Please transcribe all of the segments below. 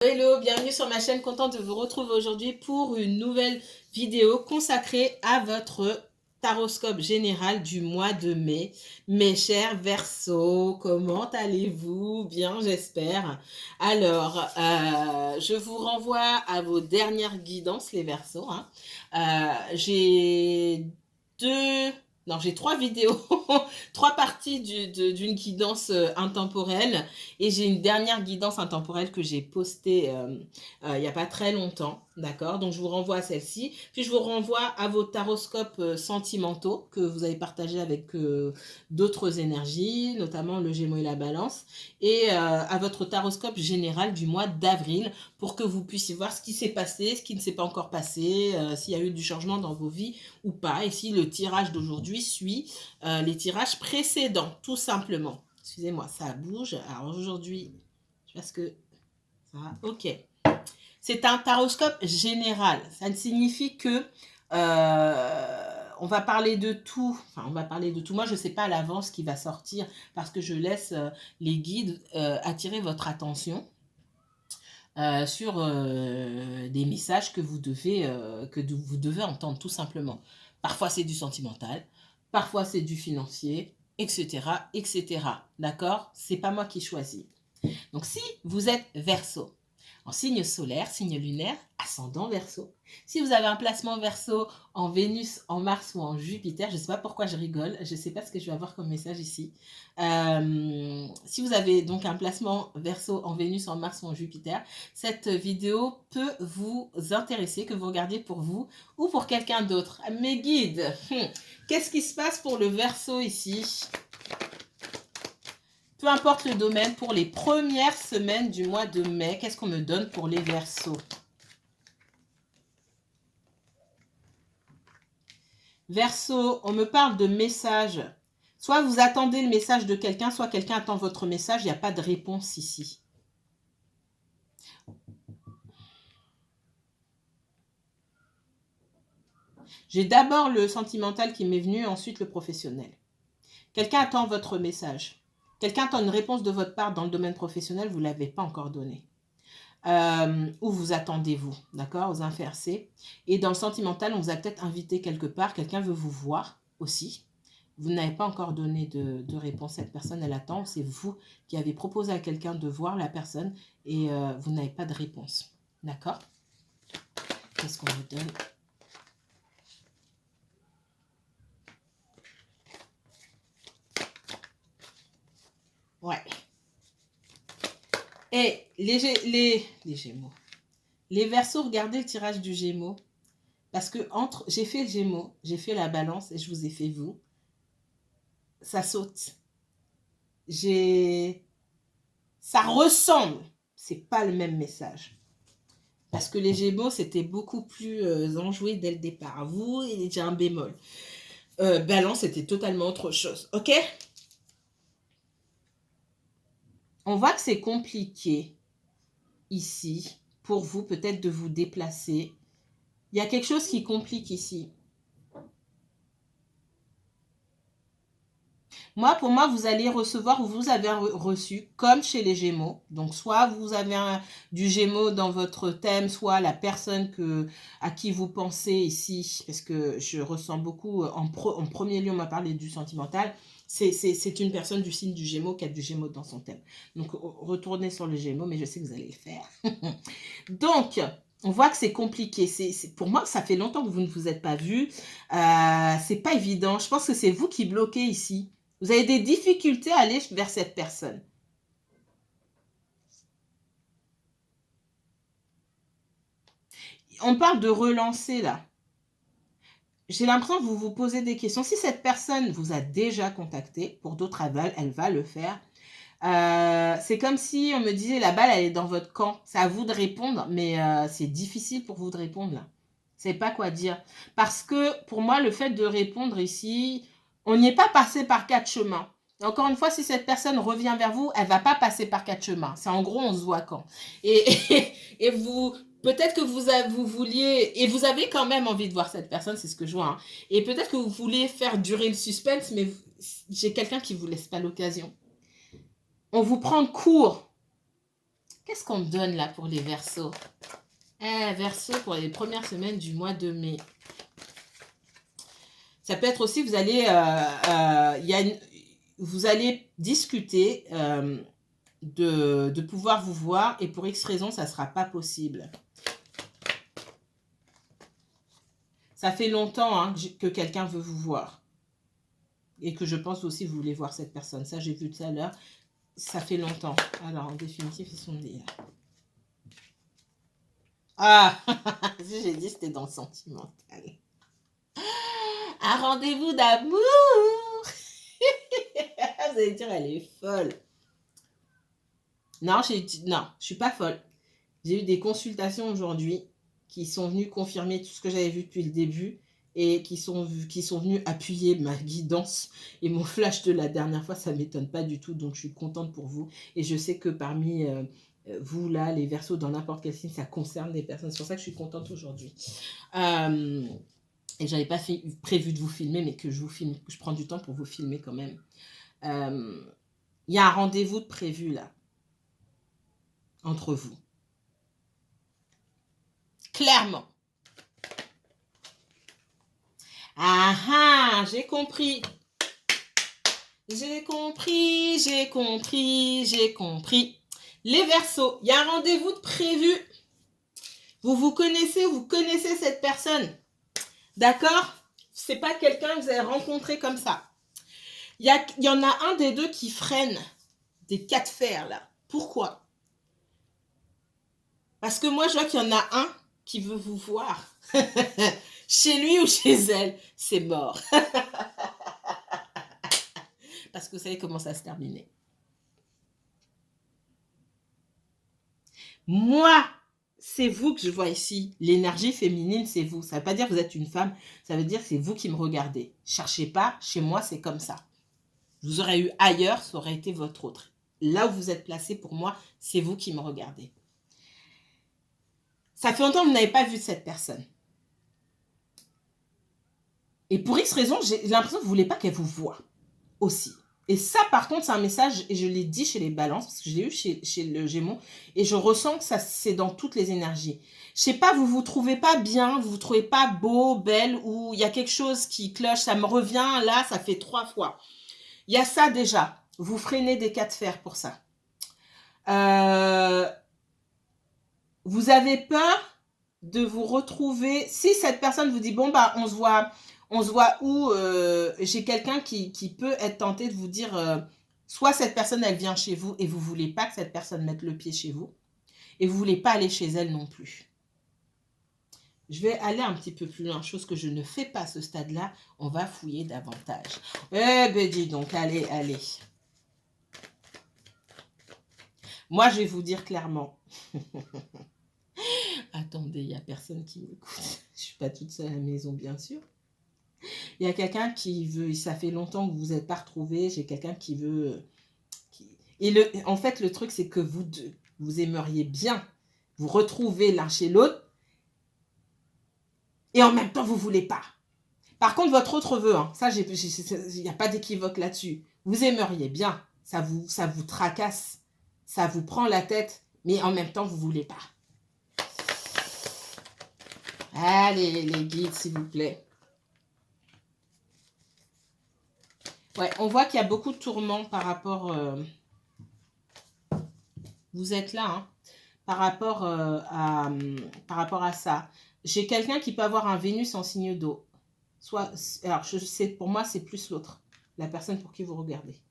Hello, bienvenue sur ma chaîne, contente de vous retrouver aujourd'hui pour une nouvelle vidéo consacrée à votre taroscope général du mois de mai. Mes chers Verseaux, comment allez-vous? Bien, j'espère. Alors, je vous renvoie à vos dernières guidances, les Verseaux. J'ai trois vidéos, trois parties d'une guidance intemporelle. Et j'ai une dernière guidance intemporelle que j'ai postée il n'y a pas très longtemps, d'accord? Donc je vous renvoie à celle-ci. Puis je vous renvoie à vos taroscopes sentimentaux que vous avez partagés avec d'autres énergies, notamment le Gémeaux et la Balance, et à votre taroscope général du mois d'avril pour que vous puissiez voir ce qui s'est passé, ce qui ne s'est pas encore passé, s'il y a eu du changement dans vos vies ou pas, et si le tirage d'aujourd'hui suit les tirages précédents, tout simplement. Excusez-moi, ça bouge. Alors aujourd'hui, je sais pas ce que ça va. Ok. C'est un taroscope général. Ça ne signifie que on va parler de tout. Enfin, on va parler de tout. Moi, je ne sais pas à l'avance ce qui va sortir parce que je laisse les guides attirer votre attention sur des messages que vous devez entendre tout simplement. Parfois, c'est du sentimental. Parfois, c'est du financier, etc., etc. D'accord? C'est pas moi qui choisis. Donc, si vous êtes Verseau, en signe solaire, signe lunaire, ascendant Verseau. Si vous avez un placement Verseau en Vénus, en Mars ou en Jupiter, je ne sais pas pourquoi je rigole, je ne sais pas ce que je vais avoir comme message ici. Si vous avez donc un placement Verseau en Vénus, en Mars ou en Jupiter, cette vidéo peut vous intéresser, que vous regardiez pour vous ou pour quelqu'un d'autre. Mes guides, qu'est-ce qui se passe pour le Verseau ici ? Peu importe le domaine, pour les premières semaines du mois de mai, qu'est-ce qu'on me donne pour les Verseaux? Verseau, on me parle de message. Soit vous attendez le message de quelqu'un, soit quelqu'un attend votre message. Il n'y a pas de réponse ici. J'ai d'abord le sentimental qui m'est venu, ensuite le professionnel. Quelqu'un attend votre message. Quelqu'un attend une réponse de votre part dans le domaine professionnel, vous ne l'avez pas encore donné. Où vous attendez-vous, d'accord, aux inversés. Et dans le sentimental, on vous a peut-être invité quelque part, quelqu'un veut vous voir aussi. Vous n'avez pas encore donné de réponse, cette personne, elle attend. C'est vous qui avez proposé à quelqu'un de voir la personne et vous n'avez pas de réponse, d'accord? Qu'est-ce qu'on vous donne? Ouais. Et les Gémeaux. Les Verseaux, regardez le tirage du Gémeaux. Parce que j'ai fait le Gémeaux, j'ai fait la Balance et je vous ai fait vous. Ça saute. Ça ressemble. C'est pas le même message. Parce que les Gémeaux, c'était beaucoup plus enjoué dès le départ. Vous, j'ai un bémol. Balance, c'était totalement autre chose. Ok? On voit que c'est compliqué ici pour vous peut-être de vous déplacer. Il y a quelque chose qui complique ici. Pour moi, vous allez recevoir ou vous avez reçu, comme chez les Gémeaux. Donc, soit vous avez du Gémeaux dans votre thème, soit la personne à qui vous pensez ici, parce que je ressens beaucoup, en premier lieu, on m'a parlé du sentimental, c'est une personne du signe du Gémeaux qui a du Gémeaux dans son thème. Donc, retournez sur le Gémeaux, mais je sais que vous allez le faire. Donc, on voit que c'est compliqué. Pour moi, ça fait longtemps que vous ne vous êtes pas vus. C'est pas évident. Je pense que c'est vous qui bloquez ici. Vous avez des difficultés à aller vers cette personne. On parle de relancer là. J'ai l'impression que vous vous posez des questions. Si cette personne vous a déjà contacté, pour d'autres, elle va le faire. C'est comme si on me disait la balle elle est dans votre camp. C'est à vous de répondre, mais c'est difficile pour vous de répondre là. Je ne sais pas quoi dire. Parce que pour moi, le fait de répondre ici, on n'y est pas passé par 4 chemins. Encore une fois, si cette personne revient vers vous, elle ne va pas passer par 4 chemins. C'est en gros, on se voit quand. Et vous, peut-être que vous vouliez, et vous avez quand même envie de voir cette personne, c'est ce que je vois. Et peut-être que vous voulez faire durer le suspense, mais j'ai quelqu'un qui ne vous laisse pas l'occasion. On vous prend de court. Qu'est-ce qu'on me donne là pour les Verseaux? Verseau pour les premières semaines du mois de mai. Ça peut être aussi, vous allez, vous allez discuter de pouvoir vous voir et pour X raison, ça ne sera pas possible. Ça fait longtemps hein, que quelqu'un veut vous voir. Et que je pense aussi vous voulez voir cette personne. Ça, j'ai vu tout à l'heure. Ça fait longtemps. Alors, en définitive, ils sont dit. Ah, j'ai dit c'était dans le sentimental. Un rendez-vous d'amour. Vous allez dire, elle est folle. Non, non, je suis pas folle. J'ai eu des consultations aujourd'hui qui sont venues confirmer tout ce que j'avais vu depuis le début et qui sont venus appuyer ma guidance et mon flash de la dernière fois. Ça ne m'étonne pas du tout, donc je suis contente pour vous. Et je sais que parmi vous, là, les Verseaux, dans n'importe quel signe, ça concerne des personnes. C'est pour ça que je suis contente aujourd'hui. Et j'avais pas prévu de vous filmer, mais que je vous filme, je prends du temps pour vous filmer quand même. Il y a un rendez-vous de prévu, là, entre vous. Clairement. Ah ah, j'ai compris. J'ai compris, j'ai compris, j'ai compris. Les Verseaux, il y a un rendez-vous de prévu. Vous connaissez cette personne. D'accord? C'est pas quelqu'un que vous avez rencontré comme ça. Il y en a un des deux qui freine des cas de fer, là. Pourquoi? Parce que moi, je vois qu'il y en a un qui veut vous voir. Chez lui ou chez elle, c'est mort. Parce que vous savez comment ça se terminer. Moi, c'est vous que je vois ici. L'énergie féminine, c'est vous. Ça ne veut pas dire que vous êtes une femme. Ça veut dire que c'est vous qui me regardez. Cherchez pas. Chez moi, c'est comme ça. Vous aurez eu ailleurs, ça aurait été votre autre. Là où vous êtes placé, pour moi, c'est vous qui me regardez. Ça fait longtemps que vous n'avez pas vu cette personne. Et pour X raison, j'ai l'impression que vous ne voulez pas qu'elle vous voie aussi. Et ça, par contre, c'est un message, et je l'ai dit chez les balances, parce que je l'ai eu chez le Gémeaux, et je ressens que ça, c'est dans toutes les énergies. Je sais pas, vous vous trouvez pas bien, vous vous trouvez pas beau, belle, ou il y a quelque chose qui cloche, ça me revient, là, ça fait 3 fois. Il y a ça déjà, vous freinez des cas de fer pour ça. Vous avez peur de vous retrouver, si cette personne vous dit, bon, bah, on se voit où, j'ai quelqu'un qui peut être tenté de vous dire, soit cette personne, elle vient chez vous et vous ne voulez pas que cette personne mette le pied chez vous, et vous ne voulez pas aller chez elle non plus. Je vais aller un petit peu plus loin, chose que je ne fais pas à ce stade-là, on va fouiller davantage. Eh ben dis donc, allez. Moi, je vais vous dire clairement. Attendez, il n'y a personne qui m'écoute. Je ne suis pas toute seule à la maison, bien sûr. Il y a quelqu'un qui veut, ça fait longtemps que vous vous êtes pas retrouvés, j'ai quelqu'un qui veut... en fait, le truc, c'est que vous aimeriez bien vous retrouver l'un chez l'autre, et en même temps, vous voulez pas. Par contre, votre autre veut, hein, ça, il n'y a pas d'équivoque là-dessus. Vous aimeriez bien, ça vous tracasse, ça vous prend la tête, mais en même temps, vous voulez pas. Allez, les guides, s'il vous plaît. Ouais, on voit qu'il y a beaucoup de tourments par rapport... vous êtes là, hein, par rapport à ça. J'ai quelqu'un qui peut avoir un Vénus en signe d'eau. Alors, pour moi, c'est plus l'autre. La personne pour qui vous regardez.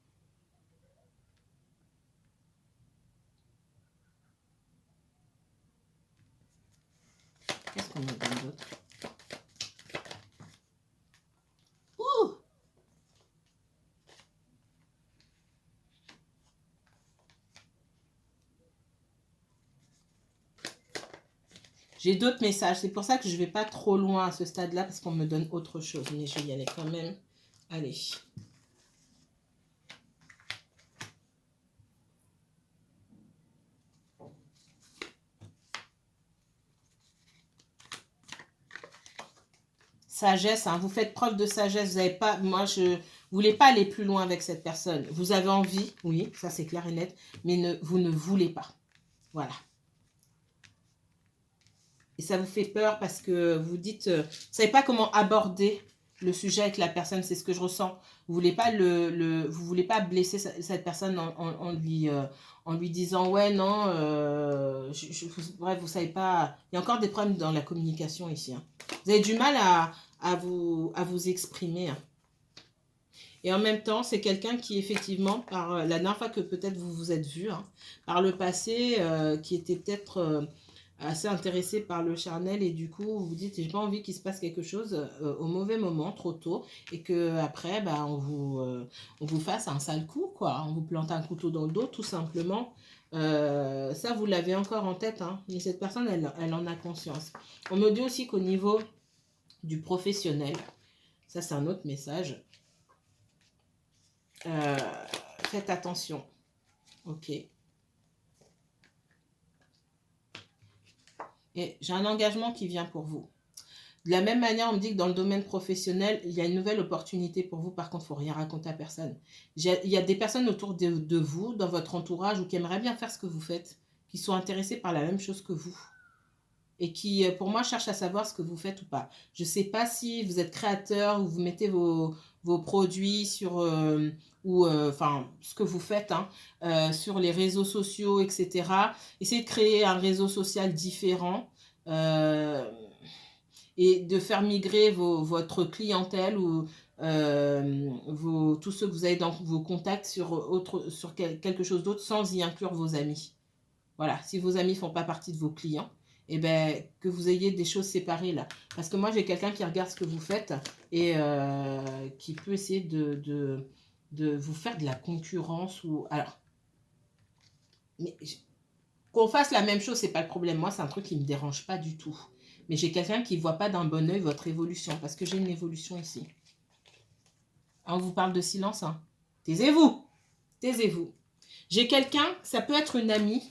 Qu'est-ce qu'on me donne d'autre? Ouh! J'ai d'autres messages. C'est pour ça que je ne vais pas trop loin à ce stade-là, parce qu'on me donne autre chose. Mais je vais y aller quand même. Allez. Sagesse, hein, vous faites preuve de sagesse. Vous n'avez pas, moi, je voulais pas aller plus loin avec cette personne. Vous avez envie, oui, ça c'est clair et net, mais vous ne voulez pas. Voilà. Et ça vous fait peur parce que vous dites, vous savez pas comment aborder le sujet avec la personne, c'est ce que je ressens. Vous voulez pas vous voulez pas blesser cette personne en lui disant ouais non, bref, vous savez pas. Il y a encore des problèmes dans la communication ici. Hein. Vous avez du mal à vous exprimer. Hein. Et en même temps, c'est quelqu'un qui effectivement, par la dernière fois que peut-être vous vous êtes vu, hein, par le passé, qui était peut-être assez intéressé par le charnel et du coup vous vous dites j'ai pas envie qu'il se passe quelque chose au mauvais moment, trop tôt, et que après bah, on vous fasse un sale coup, quoi. On vous plante un couteau dans le dos tout simplement. Ça vous l'avez encore en tête, hein, mais cette personne elle en a conscience. On me dit aussi qu'au niveau du professionnel, ça c'est un autre message, faites attention, ok. Et j'ai un engagement qui vient pour vous. De la même manière, on me dit que dans le domaine professionnel, il y a une nouvelle opportunité pour vous. Par contre, il ne faut rien raconter à personne. Il y a des personnes autour de vous, dans votre entourage, ou qui aimeraient bien faire ce que vous faites, qui sont intéressées par la même chose que vous. Et qui, pour moi, cherchent à savoir ce que vous faites ou pas. Je ne sais pas si vous êtes créateur ou vous mettez vos produits sur... enfin, ce que vous faites sur les réseaux sociaux, etc. Essayez de créer un réseau social différent. Et de faire migrer votre clientèle ou tous ceux que vous avez dans vos contacts sur quelque chose d'autre sans y inclure vos amis. Voilà, si vos amis ne font pas partie de vos clients, eh ben, que vous ayez des choses séparées là. Parce que moi, j'ai quelqu'un qui regarde ce que vous faites et qui peut essayer de vous faire de la concurrence. Alors, qu'on fasse la même chose, c'est pas le problème. Moi, c'est un truc qui me dérange pas du tout. Mais j'ai quelqu'un qui ne voit pas d'un bon oeil votre évolution, parce que j'ai une évolution ici. On vous parle de silence, hein. Taisez-vous. Taisez-vous. J'ai quelqu'un, ça peut être une amie,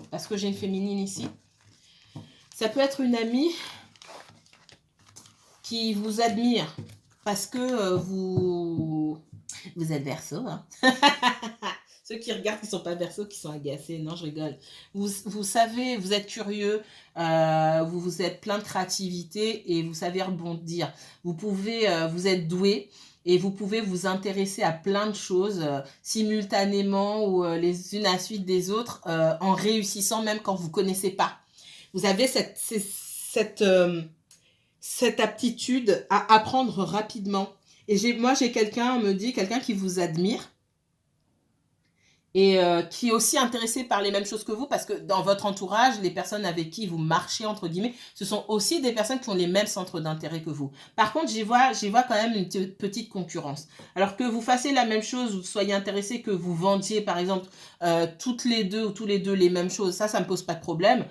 parce que j'ai une féminine ici. Ça peut être une amie qui vous admire, parce que vous êtes Verseau, hein. Ceux qui regardent qui ne sont pas Verseau, qui sont agacés. Non, je rigole. Vous savez, vous êtes curieux, vous êtes plein de créativité et vous savez rebondir. Vous êtes doué et vous pouvez vous intéresser à plein de choses simultanément ou les unes à la suite des autres en réussissant même quand vous ne connaissez pas. Vous avez cette aptitude à apprendre rapidement. Et moi, j'ai quelqu'un, on me dit, quelqu'un qui vous admire et qui est aussi intéressé par les mêmes choses que vous, parce que dans votre entourage, les personnes avec qui vous marchez, entre guillemets, ce sont aussi des personnes qui ont les mêmes centres d'intérêt que vous. Par contre, j'y vois quand même une petite concurrence. Alors que vous fassiez la même chose, vous soyez intéressé, que vous vendiez, par exemple, toutes les deux ou tous les deux les mêmes choses, ça me pose pas de problème.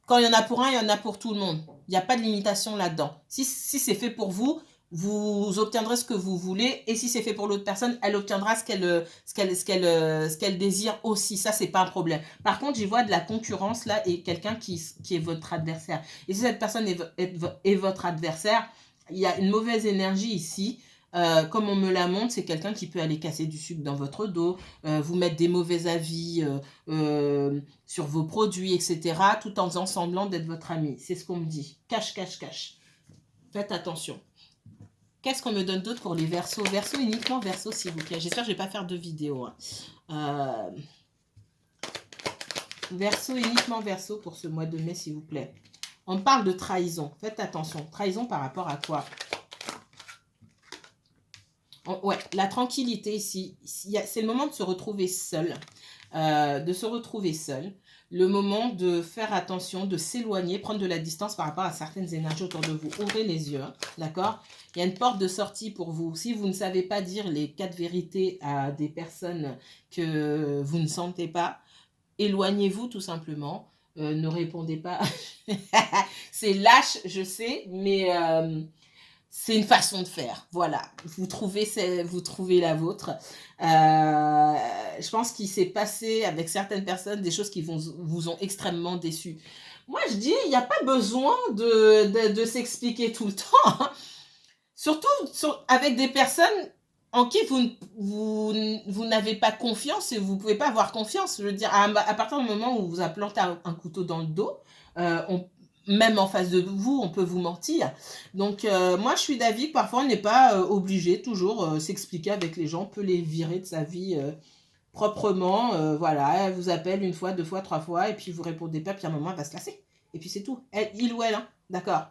Quand il y en a pour un, il y en a pour tout le monde. Il n'y a pas de limitation là-dedans. Si c'est fait pour vous, vous obtiendrez ce que vous voulez, et si c'est fait pour l'autre personne, elle obtiendra ce qu'elle désire aussi. Ça, c'est pas un problème. Par contre, j'y vois de la concurrence là, et quelqu'un qui est votre adversaire. Et si cette personne est votre adversaire, il y a une mauvaise énergie ici. Comme on me la montre, c'est quelqu'un qui peut aller casser du sucre dans votre dos, vous mettre des mauvais avis sur vos produits, etc., tout en faisant semblant d'être votre ami. C'est ce qu'on me dit. Cache, cache, cache. Faites attention. Qu'est-ce qu'on me donne d'autre pour les Verseaux? Verseau, uniquement Verseau, s'il vous plaît. J'espère que je ne vais pas faire de vidéo. Verseau, uniquement Verseau pour ce mois de mai, s'il vous plaît. On parle de trahison. Faites attention. Trahison par rapport à quoi? Ouais, la tranquillité ici. C'est le moment de se retrouver seul. Le moment de faire attention, de s'éloigner, prendre de la distance par rapport à certaines énergies autour de vous. Ouvrez les yeux, d'accord? Il y a une porte de sortie pour vous. Si vous ne savez pas dire les 4 vérités à des personnes que vous ne sentez pas, éloignez-vous tout simplement. Ne répondez pas. C'est lâche, je sais, mais c'est une façon de faire. Voilà, vous trouvez la vôtre. Je pense qu'il s'est passé avec certaines personnes des choses qui vous ont extrêmement déçu. Moi, je dis, il n'y a pas besoin de s'expliquer tout le temps. Hein. Surtout avec des personnes en qui vous n'avez pas confiance et vous ne pouvez pas avoir confiance. Je veux dire, à partir du moment où vous avez planté un couteau dans le dos, même en face de vous, on peut vous mentir. Donc, moi, je suis d'avis que parfois, on n'est pas obligé toujours s'expliquer avec les gens. On peut les virer de sa vie proprement. Voilà, elle vous appelle une fois, deux fois, trois fois, et puis vous répondez pas, puis à un moment, elle va se lasser. Et puis c'est tout. Il ou elle, hein, d'accord.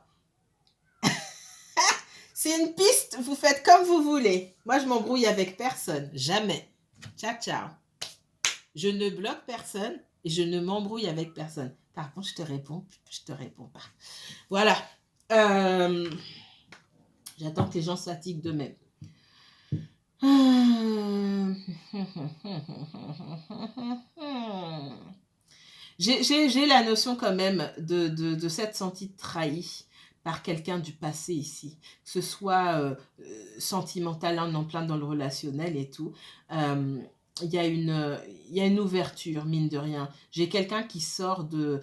C'est une piste, vous faites comme vous voulez. Moi, je m'embrouille avec personne, jamais. Ciao, ciao. Je ne bloque personne et je ne m'embrouille avec personne. Par contre, je te réponds pas. Voilà. J'attends que les gens se fatiguent d'eux-mêmes. J'ai la notion quand même de s'être sentie trahie par quelqu'un du passé ici, que ce soit sentimental, en plein dans le relationnel et tout. Il y a une ouverture, mine de rien. J'ai quelqu'un qui sort de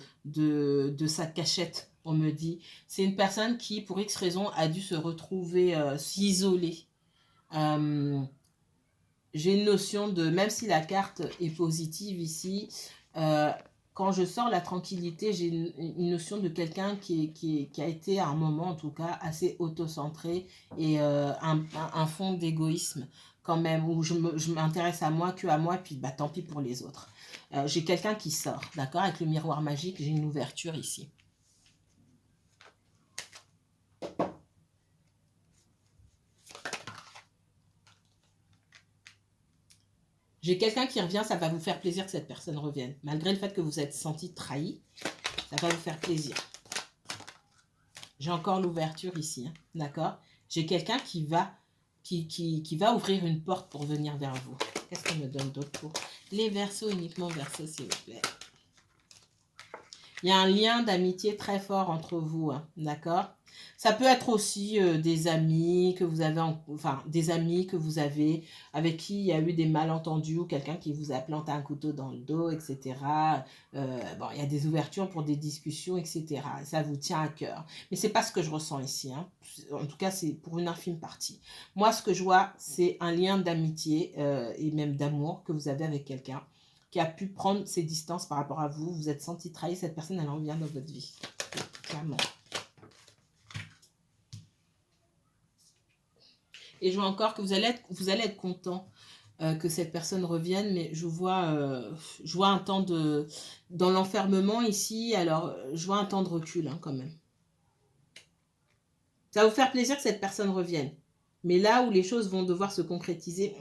sa cachette, on me dit. C'est une personne qui, pour X raison, a dû se retrouver, s'isoler. J'ai une notion de, même si la carte est positive ici, quand je sors la tranquillité, j'ai une notion de quelqu'un qui a été à un moment en tout cas assez autocentré et un fond d'égoïsme quand même, où je m'intéresse à moi que à moi, puis bah, tant pis pour les autres. J'ai quelqu'un qui sort, d'accord, avec le miroir magique, j'ai une ouverture ici. J'ai quelqu'un qui revient, ça va vous faire plaisir que cette personne revienne. Malgré le fait que vous êtes senti trahi, ça va vous faire plaisir. J'ai encore l'ouverture ici, hein, d'accord? J'ai quelqu'un qui va ouvrir une porte pour venir vers vous. Qu'est-ce qu'on me donne d'autre pour les Verseaux, uniquement Verseaux, s'il vous plaît? Il y a un lien d'amitié très fort entre vous, hein, d'accord? Ça peut être aussi des amis que vous avez, des amis que vous avez avec qui il y a eu des malentendus ou quelqu'un qui vous a planté un couteau dans le dos, etc. Bon, il y a des ouvertures pour des discussions, etc. Ça vous tient à cœur. Mais c'est pas ce que je ressens ici, hein. En tout cas, c'est pour une infime partie. Moi, ce que je vois, c'est un lien d'amitié et même d'amour que vous avez avec quelqu'un qui a pu prendre ses distances par rapport à vous. Vous êtes senti trahi, cette personne, elle revient dans votre vie. Clairement. Et je vois encore que vous allez être content que cette personne revienne, mais je vois un temps dans l'enfermement ici, alors je vois un temps de recul hein, quand même. Ça va vous faire plaisir que cette personne revienne. Mais là où les choses vont devoir se concrétiser,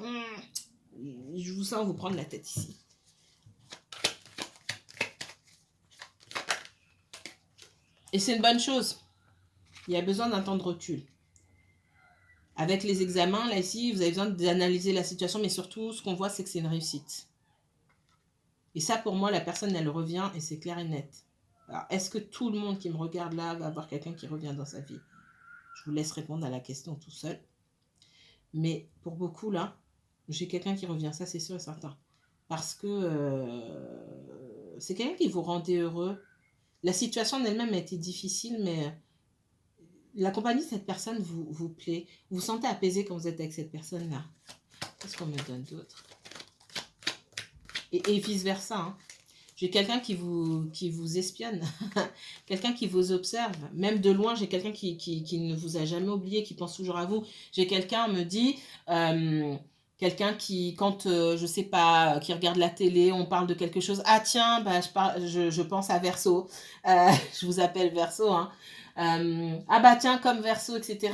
je vous sens vous prendre la tête ici. Et c'est une bonne chose. Il y a besoin d'un temps de recul. Avec les examens, là, ici, vous avez besoin d'analyser la situation, mais surtout, ce qu'on voit, c'est que c'est une réussite. Et ça, pour moi, la personne, elle revient et c'est clair et net. Alors, est-ce que tout le monde qui me regarde là va avoir quelqu'un qui revient dans sa vie? Je vous laisse répondre à la question tout seul. Mais pour beaucoup, là, j'ai quelqu'un qui revient, ça, c'est sûr et certain. Parce que c'est quelqu'un qui vous rendait heureux. La situation en elle-même a été difficile, mais la compagnie de cette personne vous plaît. Vous vous sentez apaisé quand vous êtes avec cette personne-là. Qu'est-ce qu'on me donne d'autre? Et vice-versa. Hein. J'ai quelqu'un qui vous espionne. Quelqu'un qui vous observe. Même de loin, j'ai quelqu'un qui ne vous a jamais oublié, qui pense toujours à vous. J'ai quelqu'un, me dit... quelqu'un qui, quand, je sais pas, qui regarde la télé, on parle de quelque chose. Ah tiens, bah, je pense à Verseau. Je vous appelle Verseau. Hein. Ah bah tiens, comme Verseau, etc.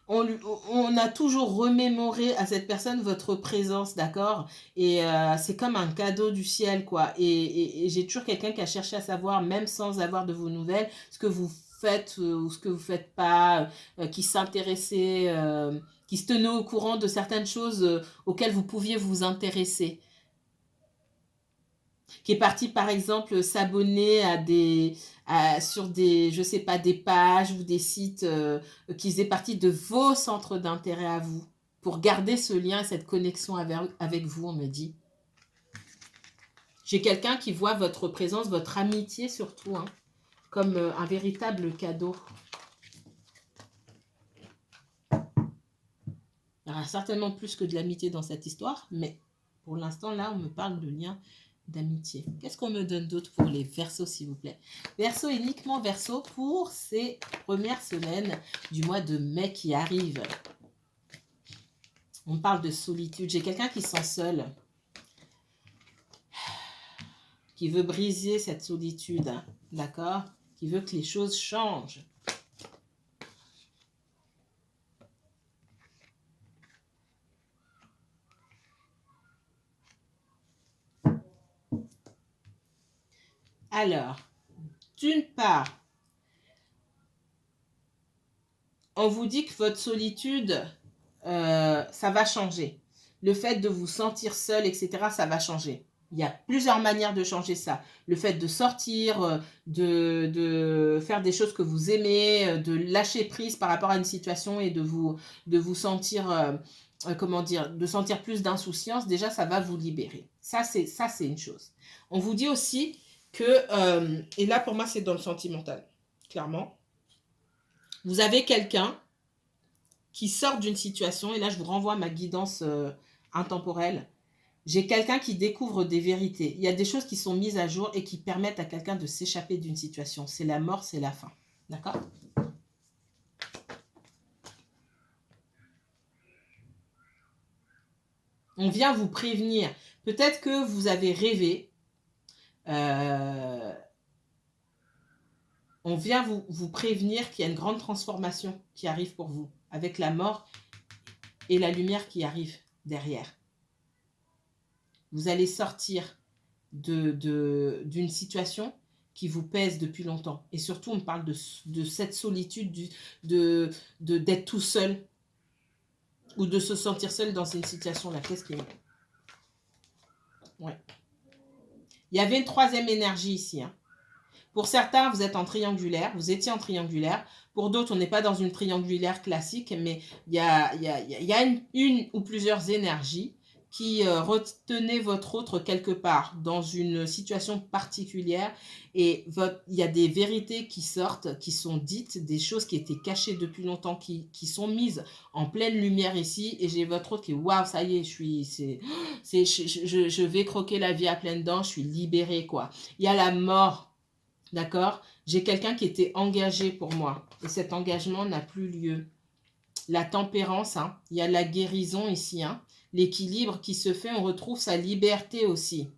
On a toujours remémoré à cette personne votre présence, d'accord? Et c'est comme un cadeau du ciel, quoi. Et j'ai toujours quelqu'un qui a cherché à savoir, même sans avoir de vos nouvelles, ce que vous faites ou ce que vous faites pas, qui s'intéressait, qui se tenait au courant de certaines choses auxquelles vous pouviez vous intéresser. Qui est parti par exemple s'abonner sur des, je sais pas, des pages ou des sites qui faisaient partie de vos centres d'intérêt à vous, pour garder ce lien et cette connexion avec vous, on me dit. J'ai quelqu'un qui voit votre présence, votre amitié surtout, hein, comme un véritable cadeau. Il y aura certainement plus que de l'amitié dans cette histoire, mais pour l'instant, là, on me parle de lien d'amitié. Qu'est-ce qu'on me donne d'autre pour les Verseaux, s'il vous plaît? Verseau, uniquement Verseau pour ces premières semaines du mois de mai qui arrivent. On parle de solitude. J'ai quelqu'un qui se sent seul, qui veut briser cette solitude, hein, d'accord? Qui veut que les choses changent. Alors, d'une part, on vous dit que votre solitude, ça va changer. Le fait de vous sentir seul, etc., ça va changer. Il y a plusieurs manières de changer ça. Le fait de sortir, de faire des choses que vous aimez, de lâcher prise par rapport à une situation et de vous sentir, comment dire, de sentir plus d'insouciance, déjà, ça va vous libérer. Ça, c'est une chose. On vous dit aussi que, et là, pour moi, c'est dans le sentimental, clairement. Vous avez quelqu'un qui sort d'une situation, et là, je vous renvoie à ma guidance intemporelle. J'ai quelqu'un qui découvre des vérités. Il y a des choses qui sont mises à jour et qui permettent à quelqu'un de s'échapper d'une situation. C'est la mort, c'est la fin. D'accord? On vient vous prévenir. Peut-être que vous avez rêvé. On vient vous prévenir qu'il y a une grande transformation qui arrive pour vous, avec la mort et la lumière qui arrive derrière. Vous allez sortir d'une situation qui vous pèse depuis longtemps. Et surtout, on parle de cette solitude, d'être tout seul ou de se sentir seul dans une situation-là. Qu'est-ce qui est... Ouais. Il y avait une troisième énergie ici. Hein. Pour certains, vous êtes en triangulaire, vous étiez en triangulaire. Pour d'autres, on n'est pas dans une triangulaire classique, mais il y a une ou plusieurs énergies qui retenaient votre autre quelque part dans une situation particulière et il y a des vérités qui sortent, qui sont dites, des choses qui étaient cachées depuis longtemps, qui sont mises en pleine lumière ici et j'ai votre autre qui est waouh, ça y est, je vais croquer la vie à pleines dents, je suis libérée quoi. Il y a la mort. D'accord? J'ai quelqu'un qui était engagé pour moi. Et cet engagement n'a plus lieu. La tempérance, hein, il y a la guérison ici. Hein, l'équilibre qui se fait, on retrouve sa liberté aussi.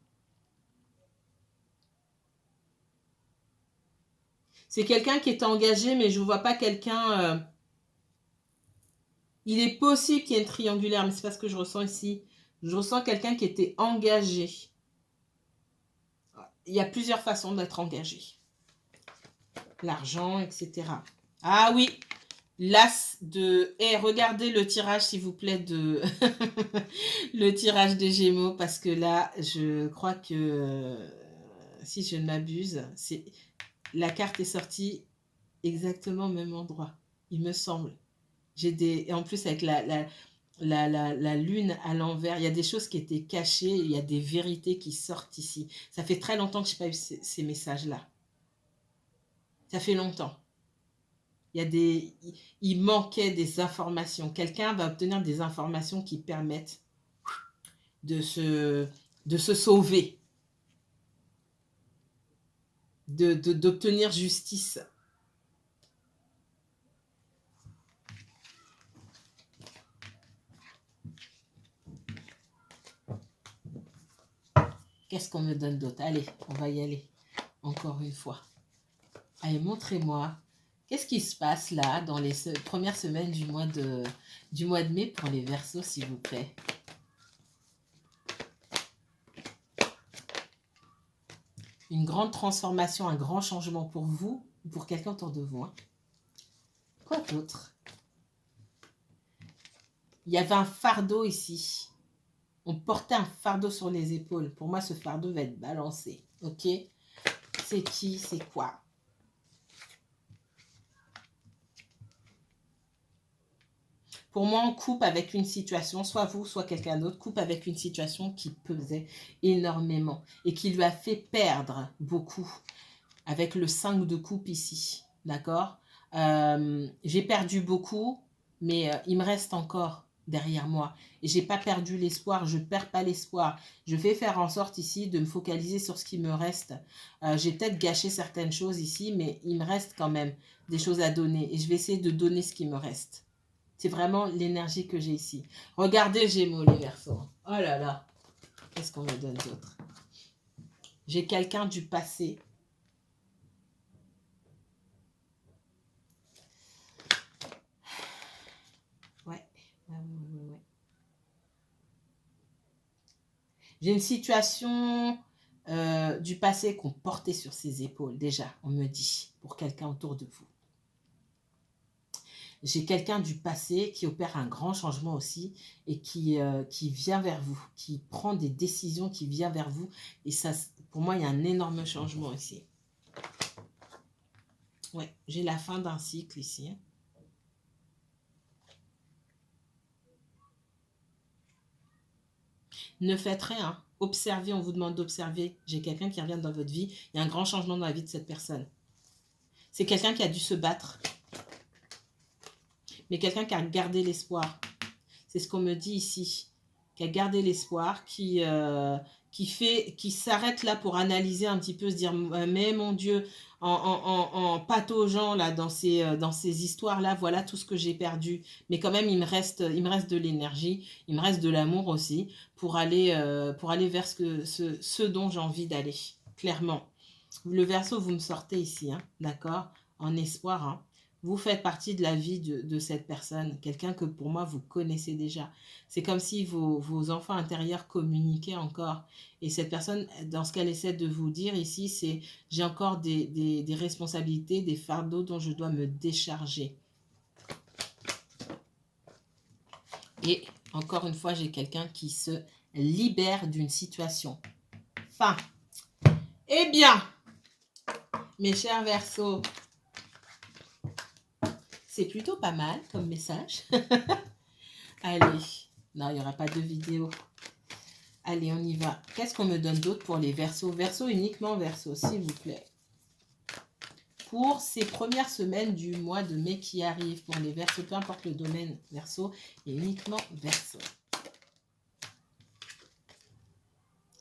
C'est quelqu'un qui est engagé, mais je ne vois pas quelqu'un... Il est possible qu'il y ait une triangulaire, mais ce n'est pas ce que je ressens ici. Je ressens quelqu'un qui était engagé. Il y a plusieurs façons d'être engagé. L'argent, etc. Ah oui, l'as de... regardez le tirage, s'il vous plaît, de... le tirage des Gémeaux, parce que là, je crois que, si je ne m'abuse, la carte est sortie exactement au même endroit, il me semble. Et en plus, avec la lune à l'envers, il y a des choses qui étaient cachées, il y a des vérités qui sortent ici. Ça fait très longtemps que je n'ai pas eu ces messages-là. Ça fait longtemps. Il manquait des informations. Quelqu'un va obtenir des informations qui permettent de se sauver, d'obtenir justice. Qu'est-ce qu'on me donne d'autre? Allez, on va y aller. Encore une fois. Allez, montrez-moi. Qu'est-ce qui se passe là dans les premières semaines du mois de mai pour les Verseaux, s'il vous plaît? Une grande transformation, un grand changement pour vous ou pour quelqu'un autour de vous. Hein. Quoi d'autre? Il y avait un fardeau ici. On portait un fardeau sur les épaules. Pour moi, ce fardeau va être balancé. Ok? C'est qui? C'est quoi? Pour moi, on coupe avec une situation, soit vous, soit quelqu'un d'autre, coupe avec une situation qui pesait énormément et qui lui a fait perdre beaucoup avec le 5 de coupe ici. D'accord? J'ai perdu beaucoup, mais il me reste encore derrière moi. Et j'ai pas perdu l'espoir, je perds pas l'espoir. Je vais faire en sorte ici de me focaliser sur ce qui me reste. J'ai peut-être gâché certaines choses ici, mais il me reste quand même des choses à donner. Et je vais essayer de donner ce qui me reste. C'est vraiment l'énergie que j'ai ici. Regardez Gémeaux, les Verseaux. Oh là là, qu'est-ce qu'on me donne d'autre? J'ai quelqu'un du passé. Ouais. J'ai une situation du passé qu'on portait sur ses épaules, déjà, on me dit, pour quelqu'un autour de vous. J'ai quelqu'un du passé qui opère un grand changement aussi et qui vient vers vous, qui prend des décisions, qui vient vers vous. Et ça, pour moi, il y a un énorme changement ici. Ouais, j'ai la fin d'un cycle ici. Ne faites rien. Observez, on vous demande d'observer. J'ai quelqu'un qui revient dans votre vie. Il y a un grand changement dans la vie de cette personne. C'est quelqu'un qui a dû se battre. Mais quelqu'un qui a gardé l'espoir. C'est ce qu'on me dit ici. Qui a gardé l'espoir, qui s'arrête là pour analyser un petit peu, se dire, mais mon Dieu, en pataugeant là dans ces histoires-là, voilà tout ce que j'ai perdu. Mais quand même, il me reste de l'énergie, il me reste de l'amour aussi pour aller vers ce dont j'ai envie d'aller, clairement. Le Verseau, vous me sortez ici, hein, d'accord? En espoir, hein. Vous faites partie de la vie de cette personne, quelqu'un que pour moi vous connaissez déjà. C'est comme si vos enfants intérieurs communiquaient encore. Et cette personne, dans ce qu'elle essaie de vous dire ici, c'est j'ai encore des responsabilités, des fardeaux dont je dois me décharger. Et encore une fois, j'ai quelqu'un qui se libère d'une situation. Fin. Eh bien, mes chers Verseaux, c'est plutôt pas mal comme message. Allez, non, il n'y aura pas de vidéo. Allez, on y va. Qu'est-ce qu'on me donne d'autre pour les Verseaux? Verseaux, uniquement Verseaux, s'il vous plaît. Pour ces premières semaines du mois de mai qui arrivent, pour les Verseaux, peu importe le domaine Verseau, et uniquement Verseau.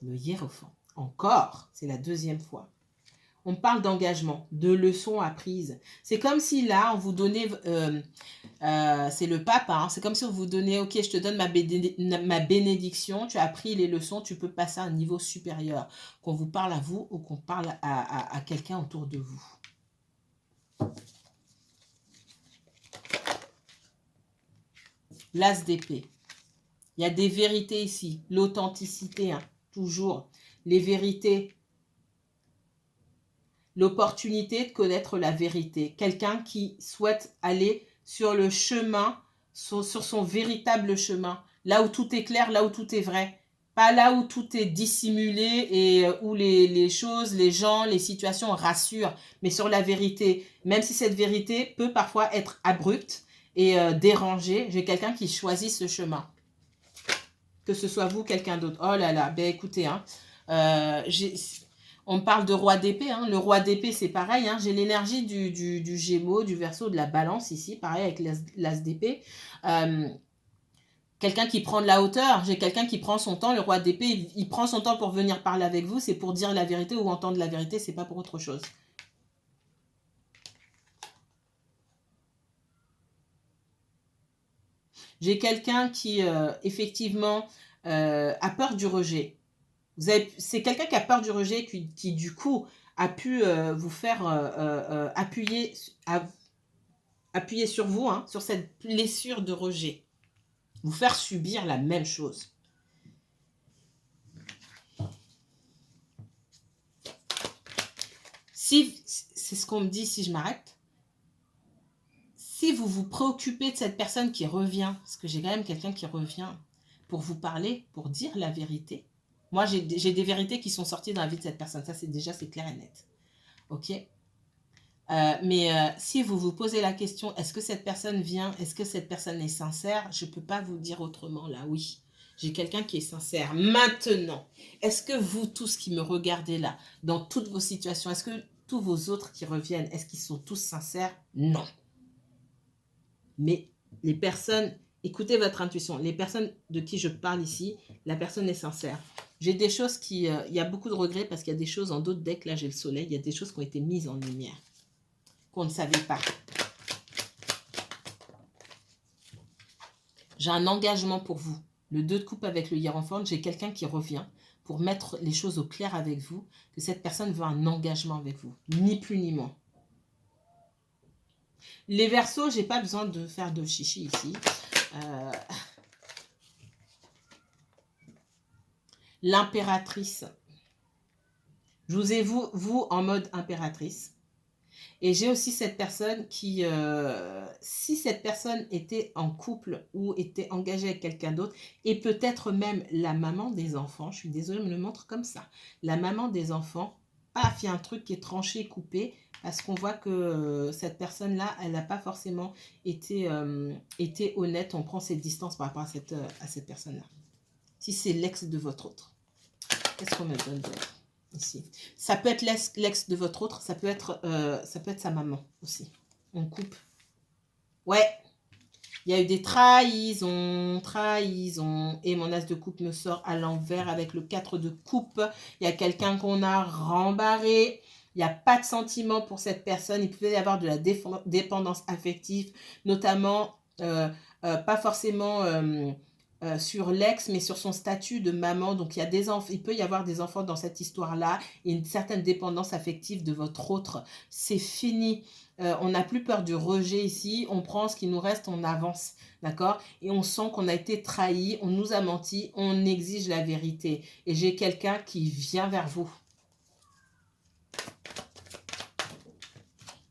Le Hiérophant. Encore, c'est la deuxième fois. On parle d'engagement, de leçons apprises. C'est comme si là, on vous donnait, c'est le pape, hein, c'est comme si on vous donnait, ok, je te donne ma bénédiction, tu as appris les leçons, tu peux passer à un niveau supérieur. Qu'on vous parle à vous ou qu'on parle à quelqu'un autour de vous. L'as d'épée. Il y a des vérités ici, l'authenticité, hein, toujours. Les vérités. L'opportunité de connaître la vérité. Quelqu'un qui souhaite aller sur le chemin, sur son véritable chemin. Là où tout est clair, là où tout est vrai. Pas là où tout est dissimulé et où les choses, les gens, les situations rassurent. Mais sur la vérité. Même si cette vérité peut parfois être abrupte et dérangée. J'ai quelqu'un qui choisit ce chemin. Que ce soit vous, quelqu'un d'autre. Oh là là, ben écoutez, hein. On parle de roi d'épée, hein. Le roi d'épée, c'est pareil, hein. J'ai l'énergie du Gémeaux, du Verseau, de la Balance ici, pareil avec l'as d'épée. Quelqu'un qui prend de la hauteur, j'ai quelqu'un qui prend son temps. Le roi d'épée, il prend son temps pour venir parler avec vous, c'est pour dire la vérité ou entendre la vérité, c'est pas pour autre chose. J'ai quelqu'un qui, effectivement, a peur du rejet. C'est quelqu'un qui a peur du rejet, qui du coup, a pu vous faire appuyer sur vous, hein, sur cette blessure de rejet. Vous faire subir la même chose. Si, c'est ce qu'on me dit si je m'arrête. Si vous vous préoccupez de cette personne qui revient, parce que j'ai quand même quelqu'un qui revient pour vous parler, pour dire la vérité. Moi, j'ai des vérités qui sont sorties dans la vie de cette personne. Ça, c'est clair et net. Ok ? Mais si vous vous posez la question, est-ce que cette personne vient, est-ce que cette personne est sincère? Je ne peux pas vous dire autrement là, oui. J'ai quelqu'un qui est sincère. Maintenant, est-ce que vous tous qui me regardez là, dans toutes vos situations, est-ce que tous vos autres qui reviennent, est-ce qu'ils sont tous sincères? Non. Mais les personnes Écoutez votre intuition. Les personnes de qui je parle ici, la personne est sincère. J'ai des choses qui... il y a beaucoup de regrets parce qu'il y a des choses en d'autres decks, là j'ai le soleil, il y a des choses qui ont été mises en lumière, qu'on ne savait pas. J'ai un engagement pour vous. Le 2 de coupe avec le hiérophante, j'ai quelqu'un qui revient pour mettre les choses au clair avec vous, que cette personne veut un engagement avec vous, ni plus ni moins. Les Verseaux, j'ai pas besoin de faire de chichi ici. L'impératrice. Je vous ai vous en mode impératrice. Et j'ai aussi cette personne qui, si cette personne était en couple ou était engagée avec quelqu'un d'autre, et peut-être même la maman des enfants, je suis désolée, on me le montre comme ça, la maman des enfants, paf, il y a un truc qui est tranché, coupé, parce qu'on voit que cette personne-là, elle n'a pas forcément été honnête, on prend ses distances par rapport à cette personne-là. Si c'est l'ex de votre autre. Qu'est-ce qu'on me donne d'autre ici? Ça peut être l'ex de votre autre, ça peut être sa maman aussi. On coupe. Ouais. Il y a eu des trahisons. Et mon as de coupe me sort à l'envers avec le 4 de coupe. Il y a quelqu'un qu'on a rembarré. Il n'y a pas de sentiment pour cette personne. Il pouvait y avoir de la dépendance affective, notamment pas forcément... sur l'ex, mais sur son statut de maman. Donc, il peut y avoir des enfants dans cette histoire-là et une certaine dépendance affective de votre autre. C'est fini. On n'a plus peur du rejet ici. On prend ce qui nous reste, on avance. D'accord? Et on sent qu'on a été trahi, on nous a menti, on exige la vérité. Et j'ai quelqu'un qui vient vers vous.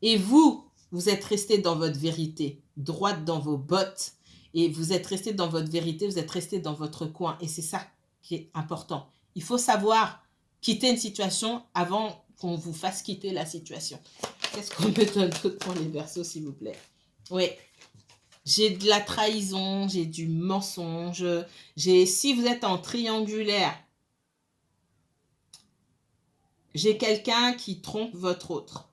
Et vous êtes resté dans votre vérité, droite dans vos bottes. Et vous êtes resté dans votre vérité, vous êtes resté dans votre coin. Et c'est ça qui est important. Il faut savoir quitter une situation avant qu'on vous fasse quitter la situation. Qu'est-ce qu'on me donne d'autre pour les Verseaux, s'il vous plaît? Oui. J'ai de la trahison, j'ai du mensonge. Si vous êtes en triangulaire, j'ai quelqu'un qui trompe votre autre.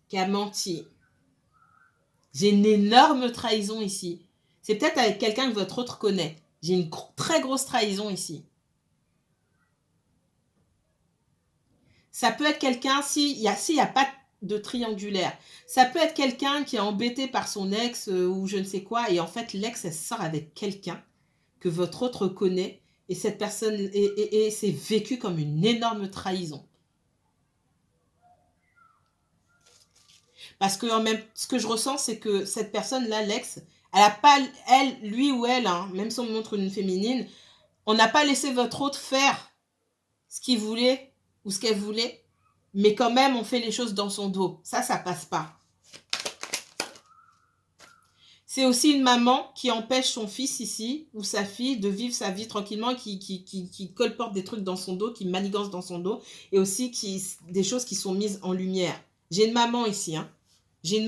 Qui a menti. J'ai une énorme trahison ici. C'est peut-être avec quelqu'un que votre autre connaît. J'ai une très grosse trahison ici. Ça peut être quelqu'un, s'il n'y a pas de triangulaire, ça peut être quelqu'un qui est embêté par son ex ou je ne sais quoi, et en fait, l'ex, elle sort avec quelqu'un que votre autre connaît, et cette personne, et c'est vécu comme une énorme trahison. Parce que ce que je ressens, c'est que cette personne-là, l'ex, elle n'a pas, lui ou elle, hein, même si on me montre une féminine, on n'a pas laissé votre autre faire ce qu'il voulait ou ce qu'elle voulait, mais quand même, on fait les choses dans son dos. Ça passe pas. C'est aussi une maman qui empêche son fils ici, ou sa fille, de vivre sa vie tranquillement, qui colporte des trucs dans son dos, qui manigance dans son dos, et aussi des choses qui sont mises en lumière. J'ai une maman ici, hein. J'ai une